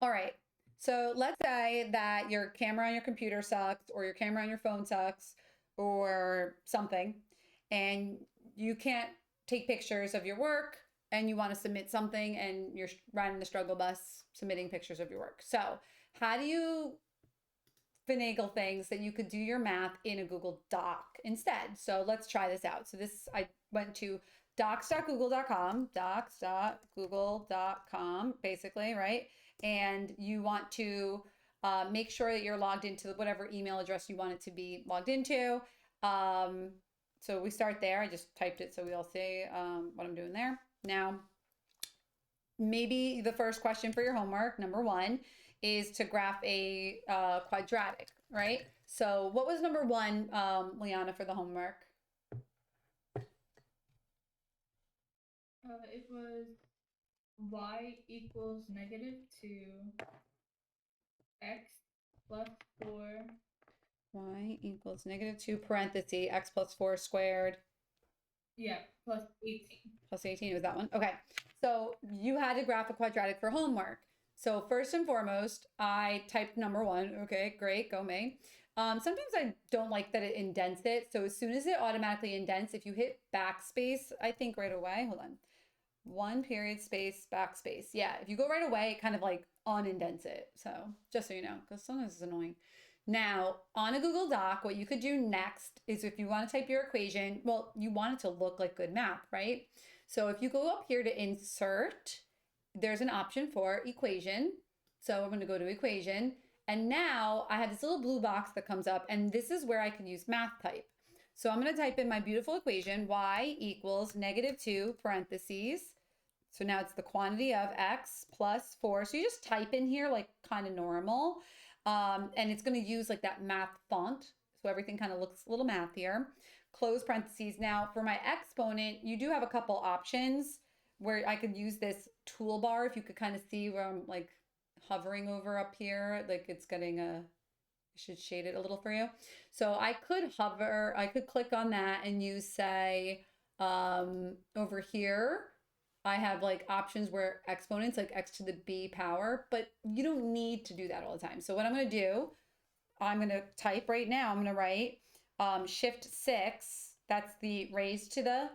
All right. So let's say that your camera on your computer sucks, or your camera on your phone sucks, or something, and you can't take pictures of your work and you want to submit something and you're riding the struggle bus submitting pictures of your work. So, how do you finagle things that you could do your math in a Google Doc instead? So, let's try this out. So, I went to docs.google.com, basically, right? And you want to make sure that you're logged into whatever email address you want it to be logged into. Um, so we start there. I just typed it so we all see what I'm doing there. Now, maybe the first question for your homework, number one, is to graph a quadratic, right? So what was number one, Liana, for the homework? It was y equals -2 x plus 4. Y equals -2 parenthesis x plus 4 squared Yeah, plus 18. plus 18. It was that one. Okay. So you had to graph a quadratic for homework. So first and foremost, I typed number one. Okay, great. Go me. Sometimes I don't like that it indents it. So as soon as it automatically indents, if you hit backspace, I think right away, hold on. One period space, backspace. Yeah, if you go right away, it kind of like unindents it. So just so you know, because sometimes it's annoying. Now, on a Google Doc, what you could do next is if you want to type your equation, well, you want it to look like good math, right? So if you go up here to insert, there's an option for equation. So I'm going to go to equation. And now I have this little blue box that comes up, and this is where I can use math type. So I'm going to type in my beautiful equation, y equals -2 parentheses. So now it's the quantity of x plus 4. So you just type in here like kind of normal. And it's going to use like that math font. So everything kind of looks a little mathier. Close parentheses. Now for my exponent, you do have a couple options where I could use this toolbar. If you could kind of see where I'm like hovering over up here, like it's getting a, I should shade it a little for you. So I could hover, I could click on that and you say over here, I have like options where exponents like x to the b power, but you don't need to do that all the time. So what I'm going to do, I'm going to type right now, I'm going to write shift 6. That's the raise to the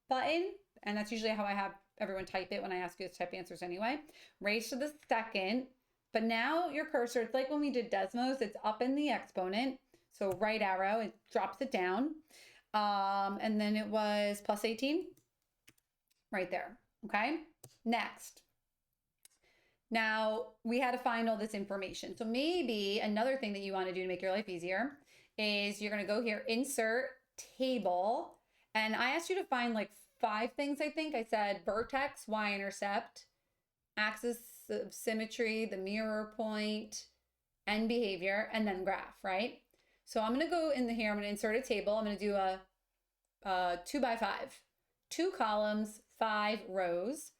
button. And that's usually how I have everyone type it when I ask you to type answers anyway. Raise to the second. But now your cursor, it's like when we did Desmos, it's up in the exponent. So right arrow, it drops it down. And then it was plus 18 right there. Okay. Next. Now we had to find all this information. So maybe another thing that you want to do to make your life easier is you're going to go here, insert table. And I asked you to find like 5 things, I think. I said vertex, y-intercept, axis of symmetry, the mirror point, and behavior, and then graph, right? So I'm going to go in here. I'm going to insert a table. I'm going to do a 2 by 5, 2 columns, 5 rows.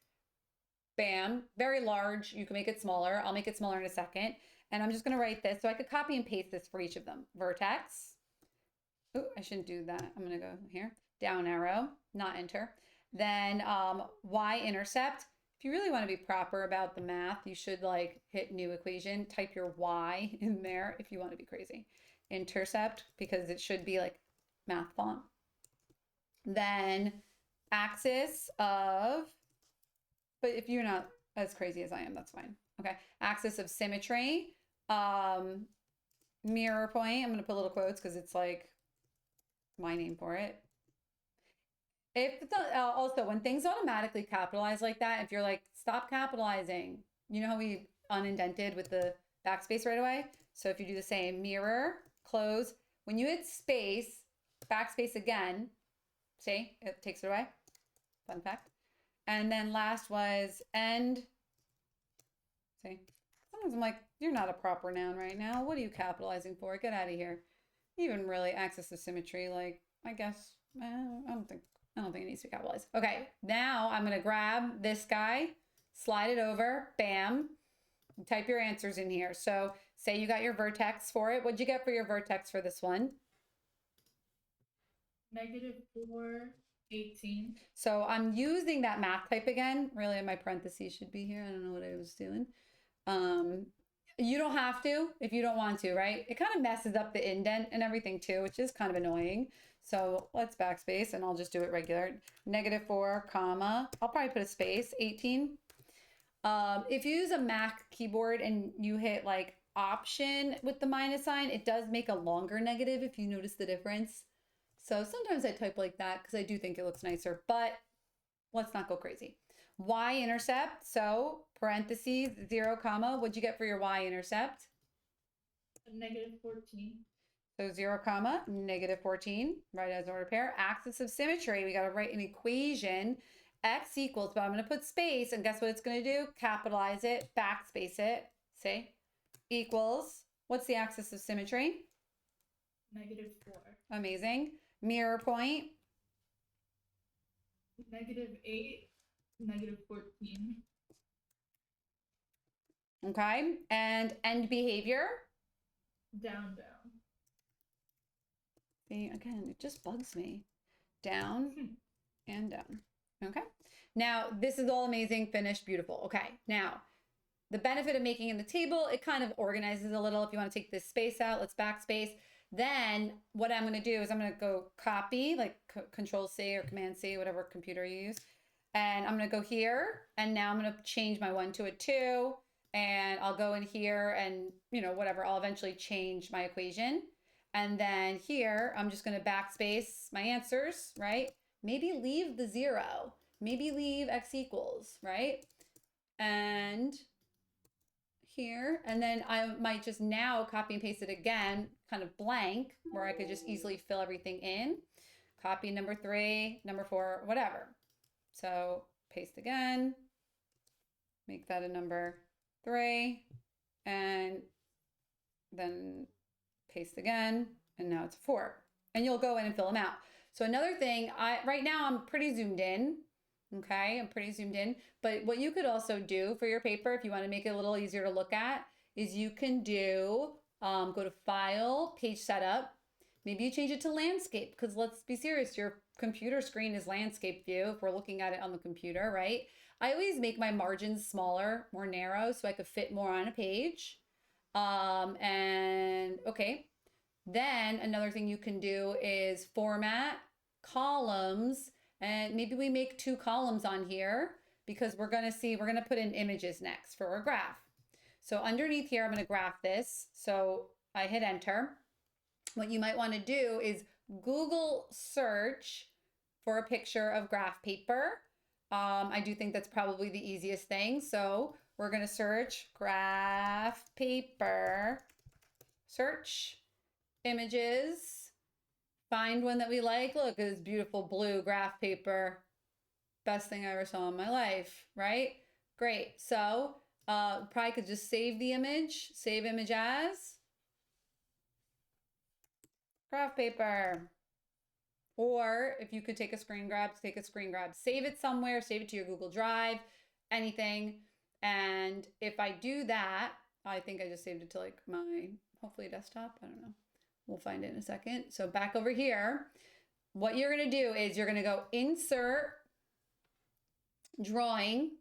Bam, very large. You can make it smaller. I'll make it smaller in a second. And I'm just going to write this. So I could copy and paste this for each of them. Vertex. Oh, I shouldn't do that. I'm going to go here. Down arrow, not enter. Then y-intercept. If you really want to be proper about the math, you should like hit new equation, type your y in there if you want to be crazy. Intercept, because it should be like math font. Then axis of, but if you're not as crazy as I am, that's fine. Okay. Axis of symmetry. Mirror point. I'm going to put little quotes because it's like my name for it. If the, also when things automatically capitalize like that, if you're like, stop capitalizing, you know how we unindented with the backspace right away? So if you do the same, mirror, close, when you hit space, backspace again, see, it takes it away. Fun fact. And then last was end. See, sometimes I'm like, you're not a proper noun right now. What are you capitalizing for? Get out of here. Even really axis of symmetry, like, I guess, I don't think it needs to be capitalized. Okay, now I'm gonna grab this guy, slide it over, bam, type your answers in here. So say you got your vertex for it. What'd you get for your vertex for this one? -4, 18. So I'm using that math type again. Really, my parentheses should be here. I don't know what I was doing. You don't have to if you don't want to, right? It kind of messes up the indent and everything too, which is kind of annoying. So let's backspace and I'll just do it regular. -4, comma, I'll probably put a space, 18. If you use a Mac keyboard and you hit like option with the minus sign, it does make a longer negative if you notice the difference. So sometimes I type like that because I do think it looks nicer, but let's not go crazy. Y-intercept, so parentheses, 0, comma, what'd you get for your y-intercept? -14. So 0, comma, -14, right as an ordered pair. Axis of symmetry, we got to write an equation. X equals, but I'm going to put space, and guess what it's going to do? Capitalize it, backspace it, see? Equals, what's the axis of symmetry? -4. Amazing. Mirror point. -8, -14. Okay, and end behavior. Down. See, again, it just bugs me. Down and down. Okay. Now, this is all amazing, finished, beautiful. Okay. Now, the benefit of making in the table, it kind of organizes a little. If you want to take this space out, let's backspace. Then what I'm going to do is I'm going to go copy, like Control C or Command C, whatever computer you use. And I'm going to go here. And now I'm going to change my 1 to a 2. And I'll go in here and, you know, whatever, I'll eventually change my equation. And then here, I'm just going to backspace my answers, right? Maybe leave the 0. Maybe leave x equals, right? And here, and then I might just now copy and paste it again, kind of blank, where I could just easily fill everything in. Copy number 3, number 4, whatever. So paste again, make that a number 3, and then paste again, and now it's 4. And you'll go in and fill them out. So another thing, right now I'm pretty zoomed in. Okay, I'm pretty zoomed in. But what you could also do for your paper, if you want to make it a little easier to look at, is you can do, go to File, Page Setup. Maybe you change it to Landscape, because let's be serious, your computer screen is landscape view if we're looking at it on the computer, right? I always make my margins smaller, more narrow, so I could fit more on a page. And okay, then another thing you can do is format columns, and maybe we make 2 columns on here because we're going to put in images next for our graph. So underneath here, I'm going to graph this. So I hit enter. What you might want to do is Google search for a picture of graph paper. I do think that's probably the easiest thing. So we're going to search graph paper, search images, find one that we like. Look at this beautiful blue graph paper. Best thing I ever saw in my life, right? Great. So probably could just save the image, save image as graph paper. Or if you could take a screen grab, take a screen grab, save it somewhere, save it to your Google Drive, anything. And if I do that, I think I just saved it to like my, hopefully desktop, I don't know. We'll find it in a second. So back over here, what you're going to do is you're going to go insert drawing.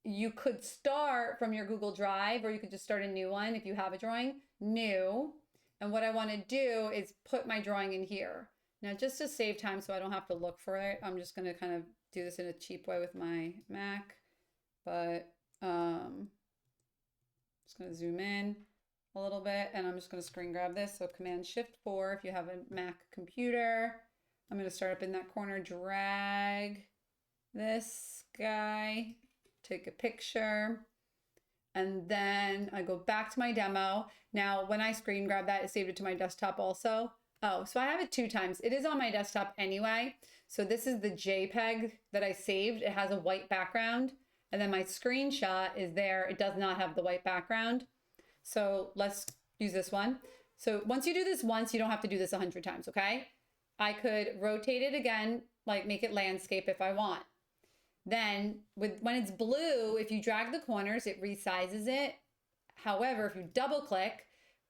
You could start from your Google Drive, or you could just start a new one if you have a drawing, new. And what I want to do is put my drawing in here. Now, just to save time so I don't have to look for it, I'm just going to kind of do this in a cheap way with my Mac. But just going to zoom in a little bit, and I'm just going to screen grab this. So Command-Shift-4 if you have a Mac computer. I'm going to start up in that corner, drag this guy, take a picture, and then I go back to my demo. Now, when I screen grab that, it saved it to my desktop also. Oh, so I have it 2 times. It is on my desktop anyway. So this is the JPEG that I saved. It has a white background, and then my screenshot is there. It does not have the white background. So let's use this one. So once you do this once, you don't have to do this 100 times, okay? I could rotate it again, like make it landscape if I want. Then when it's blue, if you drag the corners, it resizes it. However, if you double click,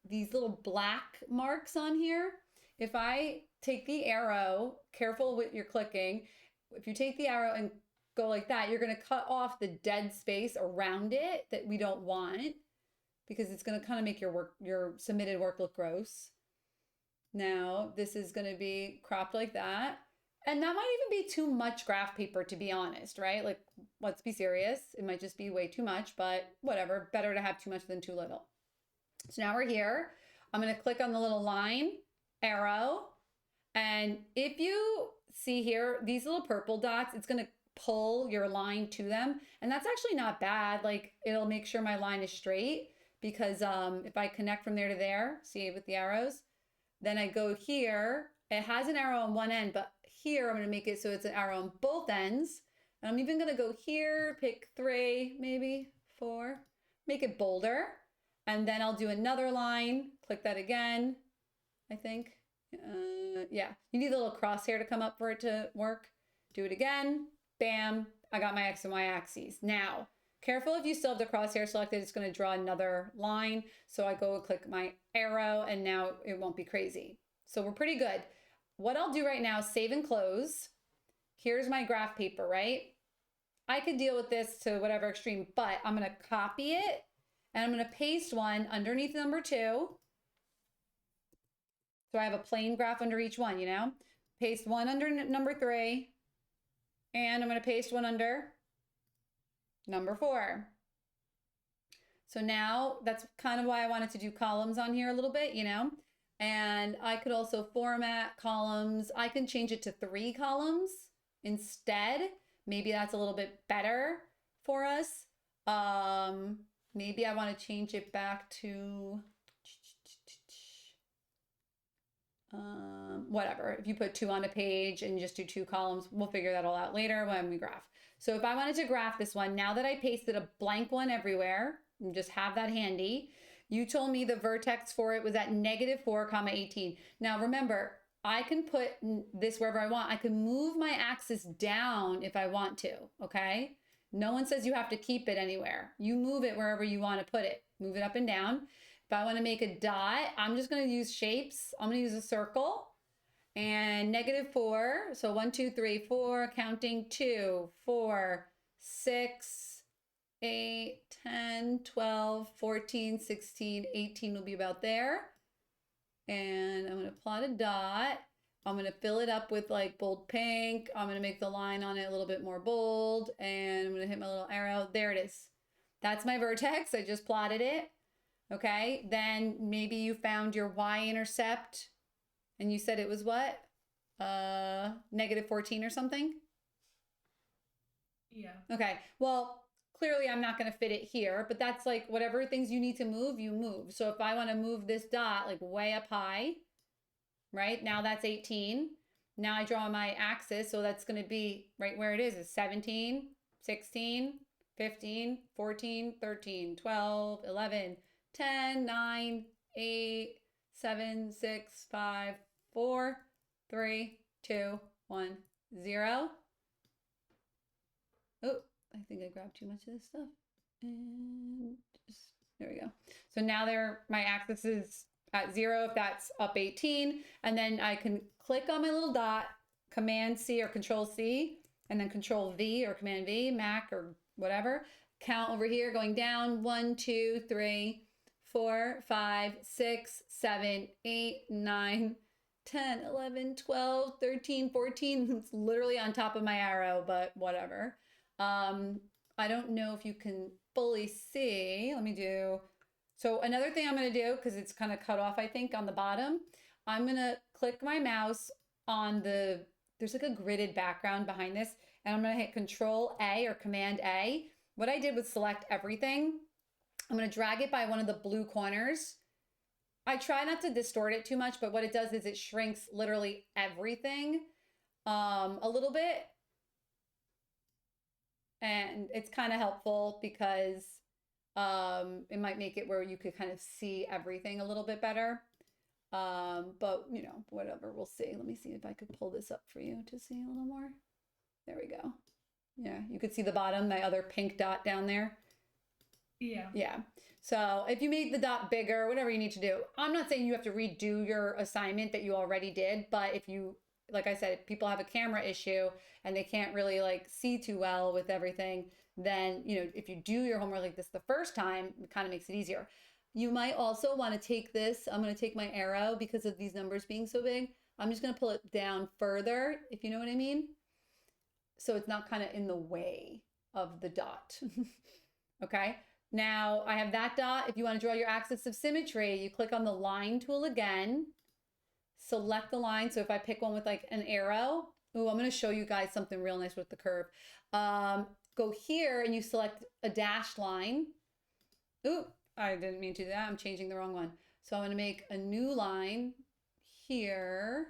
these little black marks on here, if I take the arrow, careful with your clicking, if you take the arrow and go like that, you're going to cut off the dead space around it that we don't want, because it's going to kind of make your submitted work look gross. Now, this is going to be cropped like that. And that might even be too much graph paper, to be honest, right? Like, let's be serious. It might just be way too much, but whatever. Better to have too much than too little. So now we're here. I'm going to click on the little line, arrow. And if you see here, these little purple dots, it's going to pull your line to them. And that's actually not bad. Like, it'll make sure my line is straight, because if I connect from there to there, see with the arrows, then I go here. It has an arrow on one end, but here I'm going to make it so it's an arrow on both ends. And I'm even going to go here, pick 3, maybe 4, make it bolder. And then I'll do another line, click that again, I think. Yeah, you need a little crosshair to come up for it to work. Do it again, bam, I got my X and Y axes. Now, careful if you still have the crosshair selected, it's going to draw another line. So I go and click my arrow, and now it won't be crazy. So we're pretty good. What I'll do right now, save and close. Here's my graph paper, right? I could deal with this to whatever extreme, but I'm going to copy it, and I'm going to paste one underneath number 2. So I have a plain graph under each one, you know? Paste one under number 3, and I'm going to paste one under number 4. So now that's kind of why I wanted to do columns on here a little bit, you know? And I could also format columns. I can change it to 3 columns instead. Maybe that's a little bit better for us. Maybe I want to change it back to whatever. If you put 2 on a page and just do 2 columns, we'll figure that all out later when we graph. So if I wanted to graph this one, now that I pasted a blank one everywhere, and just have that handy, you told me the vertex for it was at -4, 18. Now remember, I can put this wherever I want. I can move my axis down if I want to, okay? No one says you have to keep it anywhere. You move it wherever you want to put it. Move it up and down. If I want to make a dot, I'm just going to use shapes. I'm going to use a circle and -4. So 1, 2, 3, 4, counting 2, 4, 6, 8, 10, 12, 14, 16, 18 will be about there. And I'm going to plot a dot. I'm going to fill it up with like bold pink. I'm going to make the line on it a little bit more bold. And I'm going to hit my little arrow. There it is. That's my vertex. I just plotted it. Okay. Then maybe you found your y-intercept and you said it was what? -14 or something? Yeah. Okay. Well, clearly I'm not going to fit it here, but that's like whatever things you need to move, you move. So if I want to move this dot like way up high, right? Now that's 18. Now I draw my axis. So that's going to be right where it is 17, 16, 15, 14, 13, 12, 11, 10, 9, 8, 7, 6, 5, 4, 3, 2, 1, 0. Oh, I think I grabbed too much of this stuff. And just, there we go. So now my axis is at 0 if that's up 18. And then I can click on my little dot, Command C or Control C, and then Control V or Command V, Mac or whatever. Count over here going down 1, 2, 3, 4, 5, 6, 7, 8, 9, 10, 11, 12, 13, 14. It's literally on top of my arrow, but whatever. I don't know if you can fully see. Let me do. So another thing I'm going to do, because it's kind of cut off, I think, on the bottom, I'm going to click my mouse on there's like a gridded background behind this, and I'm going to hit Control A or Command A. What I did was select everything. I'm going to drag it by one of the blue corners. I try not to distort it too much, but what it does is it shrinks literally everything a little bit. And it's kind of helpful because it might make it where you could kind of see everything a little bit better. But, you know, whatever, we'll see. Let me see if I could pull this up for you to see a little more. There we go. Yeah, you could see the bottom, my other pink dot down there. Yeah. Yeah. So if you made the dot bigger, whatever you need to do. I'm not saying you have to redo your assignment that you already did, but if you like I said, if people have a camera issue and they can't really like see too well with everything, then, you know, if you do your homework like this the first time, it kind of makes it easier. You might also want to take this. I'm going to take my arrow because of these numbers being so big. I'm just going to pull it down further, if you know what I mean. So it's not kind of in the way of the dot. Okay. Now I have that dot. If you want to draw your axis of symmetry, you click on the line tool again, select the line. So if I pick one with like an arrow, oh, I'm going to show you guys something real nice with the curve. Go here and you select a dashed line. Ooh, I didn't mean to do that. I'm changing the wrong one. So I'm going to make a new line here.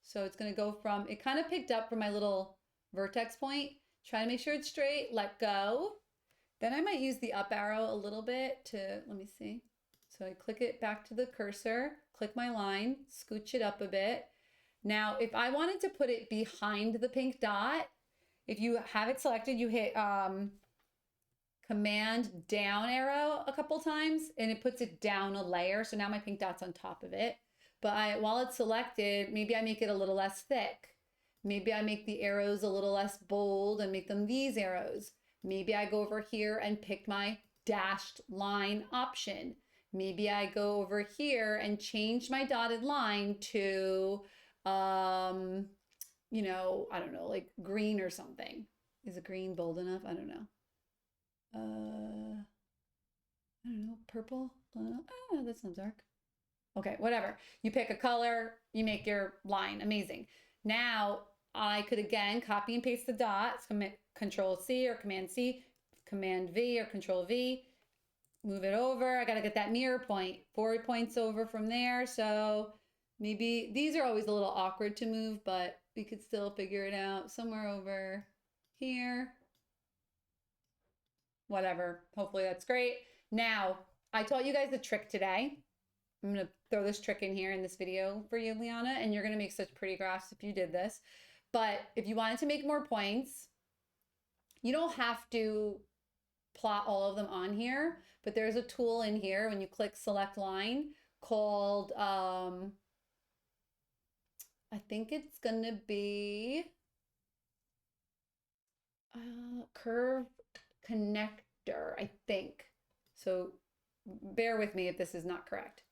So it's going to go from, it kind of picked up from my little vertex point. Try to make sure it's straight, let go. Then I might use the up arrow a little bit to, let me see. So I click it back to the cursor, click my line, scooch it up a bit. Now, if I wanted to put it behind the pink dot, if you have it selected, you hit Command down arrow a couple times and it puts it down a layer. So now my pink dot's on top of it. But while it's selected, maybe I make it a little less thick. Maybe I make the arrows a little less bold and make them these arrows. Maybe I go over here and pick my dashed line option. Maybe I go over here and change my dotted line to, you know, I don't know, like green or something. Is a green bold enough? I don't know. I don't know, purple? That's not dark. Okay, whatever. You pick a color, you make your line. Amazing. Now I could again copy and paste the dots, Control C or Command C, Command V or Control V, move it over. I got to get that mirror point, 4 points over from there. So maybe these are always a little awkward to move, but we could still figure it out somewhere over here. Whatever. Hopefully that's great. Now, I taught you guys a trick today. I'm going to throw this trick in here in this video for you, Liana, and you're going to make such pretty graphs if you did this. But if you wanted to make more points, you don't have to plot all of them on here, but there's a tool in here when you click select line called, I think it's going to be curve connector, I think. So bear with me if this is not correct.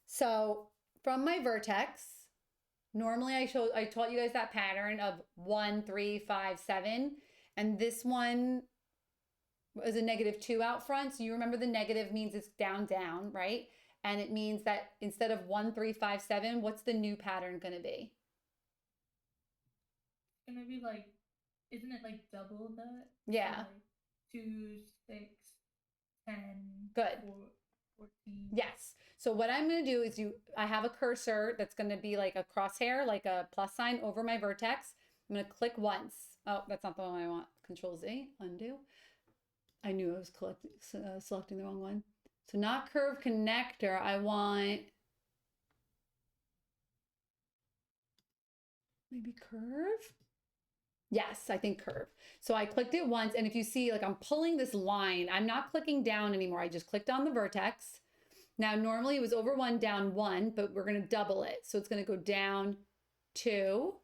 So from my vertex, normally I taught you guys that pattern of 1, 3, 5, 7, and this one is a -2 out front. So you remember the negative means it's down, down, right? And it means that instead of 1, 3, 5, 7, what's the new pattern going to be? It's gonna be like, isn't it like double that? Yeah. So like 2, 6, 10. Good. 14. Yes. So what I'm going to do is I have a cursor that's going to be like a crosshair, like a plus sign over my vertex. I'm going to click once. Oh, that's not the one I want. Control Z, undo. I knew I was selecting the wrong one. So not curve connector. I want maybe curve. Yes, I think curve. So I clicked it once, and if you see, like I'm pulling this line, I'm not clicking down anymore. I just clicked on the vertex. Now, normally it was over 1, down 1, but we're going to double it. So it's going to go down 2.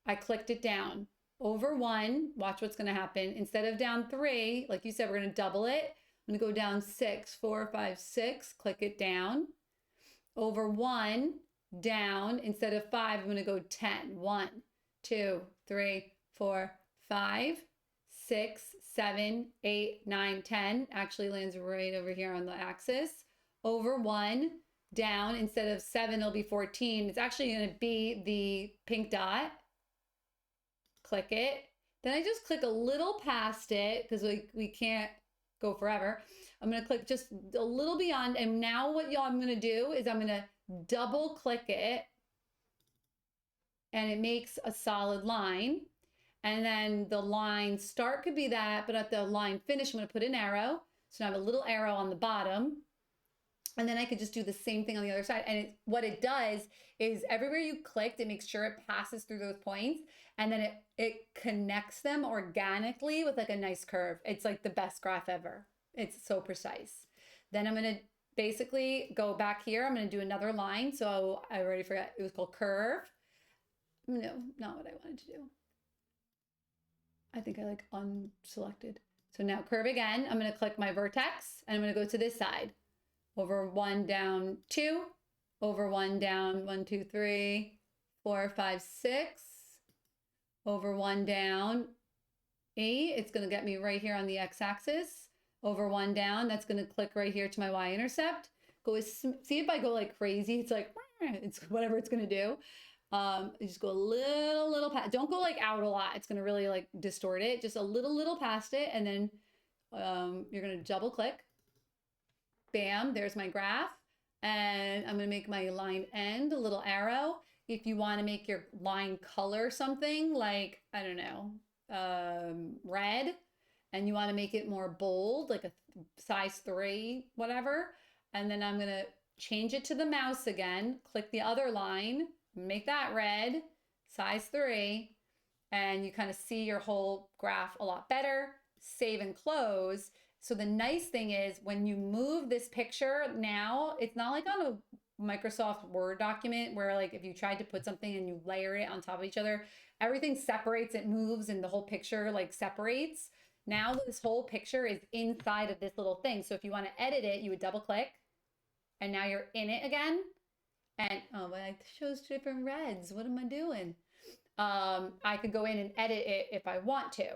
I clicked it down. Over 1, watch what's going to happen. Instead of down 3, like you said, we're going to double it. I'm going to go down 6, 4, 5, 6, click it down. Over 1, down. Instead of 5, I'm going to go 10. 1, 2, 3, 4, 5, 6, 7, 8, 9, 10. Actually lands right over here on the axis. Over 1, down. Instead of 7, it'll be 14. It's actually going to be the pink dot. Click it. Then I just click a little past it because we can't go forever. I'm going to click just a little beyond. And now what I'm going to do is I'm going to double click it. And it makes a solid line. And then the line start could be that, but at the line finish, I'm going to put an arrow. So now I have a little arrow on the bottom. And then I could just do the same thing on the other side. And what it does is everywhere you clicked, it makes sure it passes through those points. And then it connects them organically with like a nice curve. It's like the best graph ever. It's so precise. Then I'm going to basically go back here. I'm going to do another line. So I already forgot. It was called curve. No, not what I wanted to do. I think I like unselected. So now curve again. I'm going to click my vertex and I'm going to go to this side. Over 1, down 2, over 1, down 1, 2, 3, 4, 5, 6, over 1, down 8. It's going to get me right here on the x-axis. Over 1, down. That's going to click right here to my y-intercept. See if I go like crazy. It's like, it's whatever it's going to do. You just go a little past. Don't go like out a lot. It's going to really like distort it. Just a little past it. And then you're going to double click. Bam, there's my graph. And I'm going to make my line end a little arrow. If you want to make your line color something like, I don't know, red, and you want to make it more bold, like a size 3, whatever. And then I'm going to change it to the mouse again, click the other line, make that red, size 3, and you kind of see your whole graph a lot better. Save and close. So the nice thing is when you move this picture now, it's not like on a Microsoft Word document where like if you tried to put something and you layer it on top of each other, everything separates, it moves, and the whole picture like separates. Now this whole picture is inside of this little thing. So if you want to edit it, you would double click and now you're in it again. And oh, but it shows different reds. What am I doing? I could go in and edit it if I want to.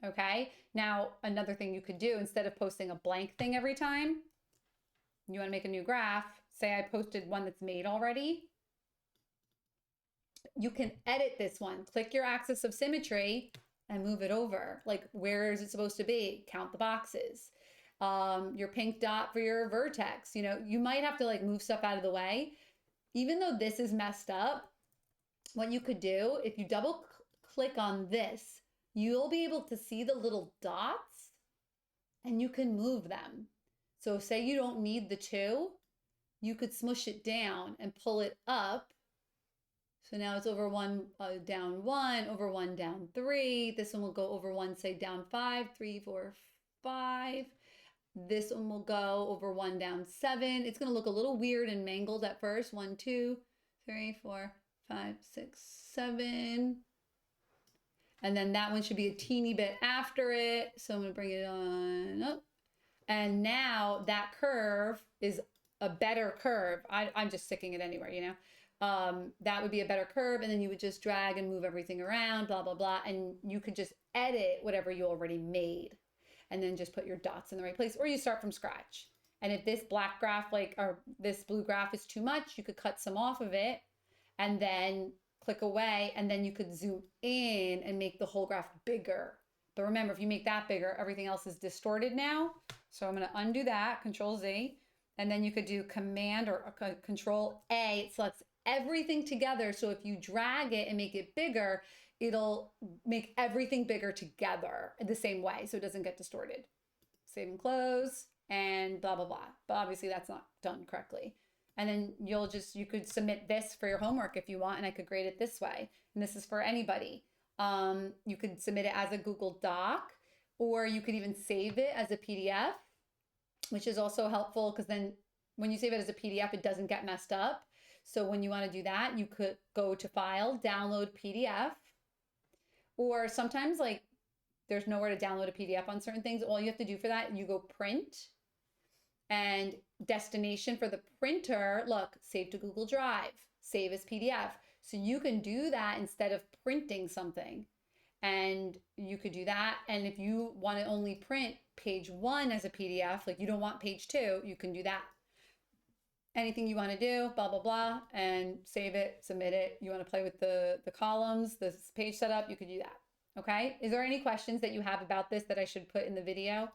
Okay. Now, another thing you could do, instead of posting a blank thing every time, you want to make a new graph. Say I posted one that's made already. You can edit this one. Click your axis of symmetry and move it over. Like, where is it supposed to be? Count the boxes. Your pink dot for your vertex. You know, you might have to like move stuff out of the way. Even though this is messed up, what you could do, if you double click on this, you'll be able to see the little dots and you can move them. So say you don't need the 2, you could smush it down and pull it up. So now it's over 1, down 1, over 1, down 3. This one will go over 1, say down 5, 3, 4, 5. This one will go over 1, down 7. It's going to look a little weird and mangled at first. 1, 2, 3, 4, 5, 6, 7. And then that one should be a teeny bit after it. So I'm going to bring it on up. And now that curve is a better curve. I'm just sticking it anywhere, you know. That would be a better curve. And then you would just drag and move everything around, blah, blah, blah. And you could just edit whatever you already made. And then just put your dots in the right place. Or you start from scratch. And if this black graph, like, or this blue graph is too much, you could cut some off of it. And then click away, and then you could zoom in and make the whole graph bigger. But remember, if you make that bigger, everything else is distorted now. So I'm going to undo that, Control Z, and then you could do Command or Control A. It selects everything together. So if you drag it and make it bigger, it'll make everything bigger together the same way, so it doesn't get distorted. Save and close, and blah, blah, blah. But obviously that's not done correctly. And then you could submit this for your homework if you want, and I could grade it this way. And this is for anybody. You could submit it as a Google Doc, or you could even save it as a PDF, which is also helpful because then when you save it as a PDF, it doesn't get messed up. So when you want to do that, you could go to File, Download PDF, or sometimes like there's nowhere to download a PDF on certain things. All you have to do for that, you go Print, and destination for the printer, look, save to Google Drive, save as PDF. So you can do that instead of printing something. And you could do that. And if you want to only print page 1 as a PDF, like you don't want page 2, you can do that. Anything you want to do, blah, blah, blah, and save it, submit it. You want to play with the columns, the page setup, you could do that. Okay. Is there any questions that you have about this that I should put in the video?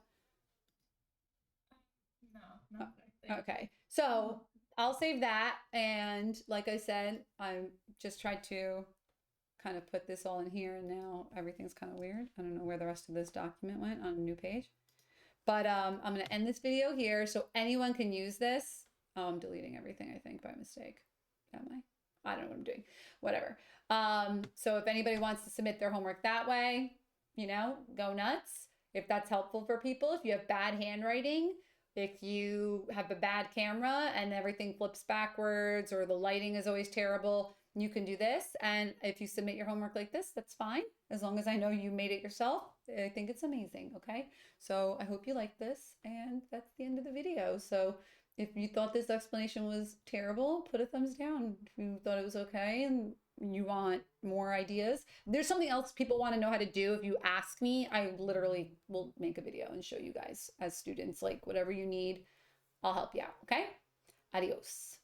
No, not Okay, so I'll save that. And like I said, I just tried to kind of put this all in here, and now everything's kind of weird. I don't know where the rest of this document went on a new page. But I'm going to end this video here so anyone can use this. Oh, I'm deleting everything, I think, by mistake. Am I? I don't know what I'm doing. Whatever. So if anybody wants to submit their homework that way, you know, go nuts. If that's helpful for people, if you have bad handwriting, if you have a bad camera and everything flips backwards or the lighting is always terrible, you can do this. And if you submit your homework like this, that's fine. As long as I know you made it yourself, I think it's amazing. Okay. So I hope you like this. And that's the end of the video. So if you thought this explanation was terrible, put a thumbs down. If you thought it was okay and you want more ideas, there's something else people want to know how to do. If you ask me, I literally will make a video and show you guys as students, like whatever you need, I'll help you out. Okay. Adios.